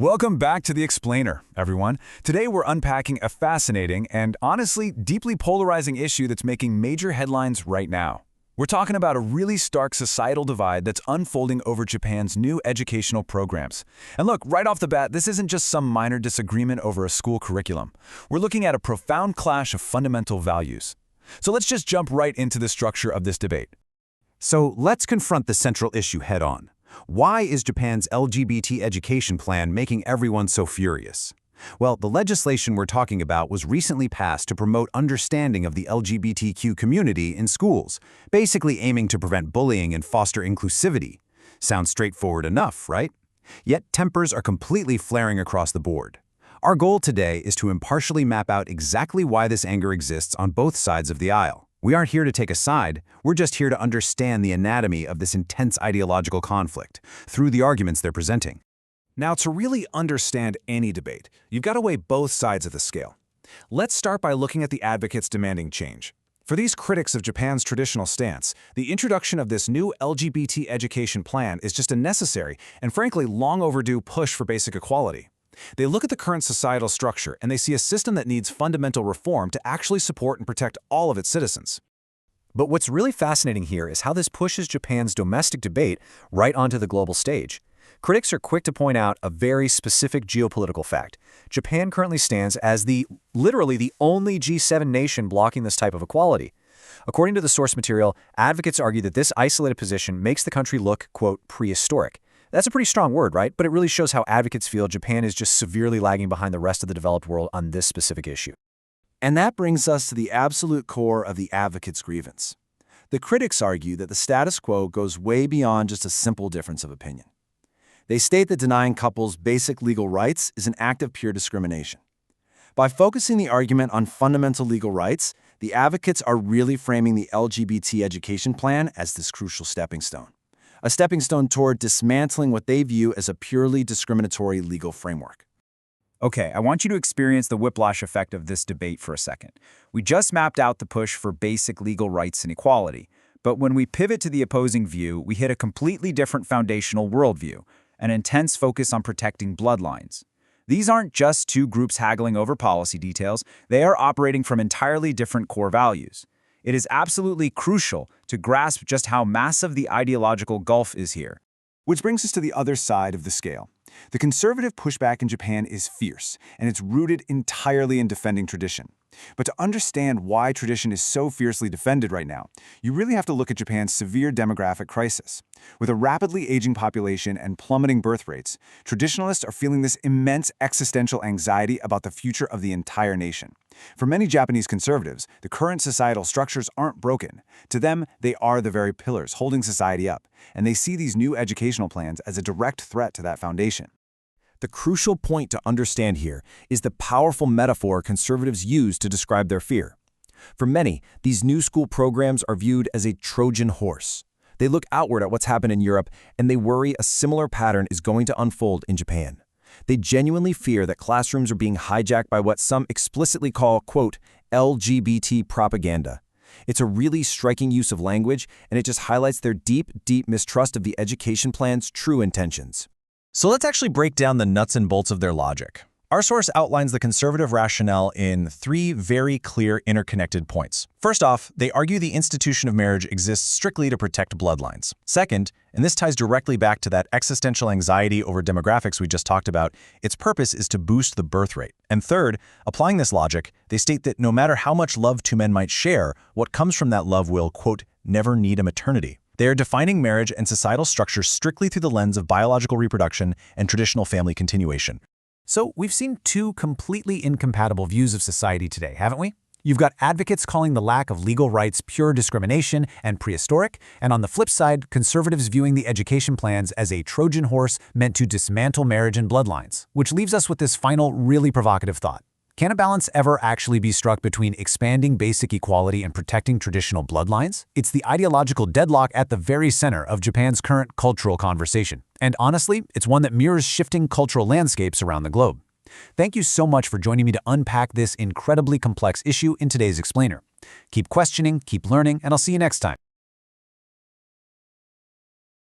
Welcome back to The Explainer, everyone. Today we're unpacking a fascinating and honestly deeply polarizing issue that's making major headlines right now. We're talking about a really stark societal divide that's unfolding over Japan's new educational programs. And look, right off the bat, this isn't just some minor disagreement over a school curriculum. We're looking at a profound clash of fundamental values. So let's just jump right into the structure of this debate. So let's confront the central issue head-on. Why is Japan's LGBT education plan making everyone so furious? Well, the legislation we're talking about was recently passed to promote understanding of the LGBTQ community in schools, basically aiming to prevent bullying and foster inclusivity. Sounds straightforward enough, right? Yet tempers are completely flaring across the board. Our goal today is to impartially map out exactly why this anger exists on both sides of the aisle. We aren't here to take a side, we're just here to understand the anatomy of this intense ideological conflict through the arguments they're presenting. Now, to really understand any debate, you've got to weigh both sides of the scale. Let's start by looking at the advocates demanding change. For these critics of Japan's traditional stance, the introduction of this new LGBT education plan is just a necessary and frankly long overdue push for basic equality. They look at the current societal structure and they see a system that needs fundamental reform to actually support and protect all of its citizens. But what's really fascinating here is how this pushes Japan's domestic debate right onto the global stage. Critics are quick to point out a very specific geopolitical fact. Japan currently stands as literally the only G7 nation blocking this type of equality. According to the source material, advocates argue that this isolated position makes the country look, quote, prehistoric. That's a pretty strong word, right? But it really shows how advocates feel Japan is just severely lagging behind the rest of the developed world on this specific issue. And that brings us to the absolute core of the advocates' grievance. The critics argue that the status quo goes way beyond just a simple difference of opinion. They state that denying couples basic legal rights is an act of pure discrimination. By focusing the argument on fundamental legal rights, the advocates are really framing the LGBT education plan as this crucial stepping stone. A stepping stone toward dismantling what they view as a purely discriminatory legal framework. Okay, I want you to experience the whiplash effect of this debate for a second. We just mapped out the push for basic legal rights and equality, but when we pivot to the opposing view, we hit a completely different foundational worldview, an intense focus on protecting bloodlines. These aren't just two groups haggling over policy details, they are operating from entirely different core values. It is absolutely crucial to grasp just how massive the ideological gulf is here. Which brings us to the other side of the scale. The conservative pushback in Japan is fierce, and it's rooted entirely in defending tradition. But to understand why tradition is so fiercely defended right now, you really have to look at Japan's severe demographic crisis. With a rapidly aging population and plummeting birth rates, traditionalists are feeling this immense existential anxiety about the future of the entire nation. For many Japanese conservatives, the current societal structures aren't broken. To them, they are the very pillars holding society up, and they see these new educational plans as a direct threat to that foundation. The crucial point to understand here is the powerful metaphor conservatives use to describe their fear. For many, these new school programs are viewed as a Trojan horse. They look outward at what's happened in Europe, and they worry a similar pattern is going to unfold in Japan. They genuinely fear that classrooms are being hijacked by what some explicitly call, quote, LGBT propaganda. It's a really striking use of language, and it just highlights their deep, deep mistrust of the education plan's true intentions. So let's actually break down the nuts and bolts of their logic. Our source outlines the conservative rationale in three very clear interconnected points. First off, they argue the institution of marriage exists strictly to protect bloodlines. Second, and this ties directly back to that existential anxiety over demographics we just talked about, its purpose is to boost the birth rate. And third, applying this logic, they state that no matter how much love two men might share, what comes from that love will, quote, never need a maternity. They are defining marriage and societal structure strictly through the lens of biological reproduction and traditional family continuation. So we've seen two completely incompatible views of society today, haven't we? You've got advocates calling the lack of legal rights pure discrimination and prehistoric, and on the flip side, conservatives viewing the education plans as a Trojan horse meant to dismantle marriage and bloodlines, which leaves us with this final, really provocative thought. Can a balance ever actually be struck between expanding basic equality and protecting traditional bloodlines? It's the ideological deadlock at the very center of Japan's current cultural conversation. And honestly, it's one that mirrors shifting cultural landscapes around the globe. Thank you so much for joining me to unpack this incredibly complex issue in today's Explainer. Keep questioning, keep learning, and I'll see you next time.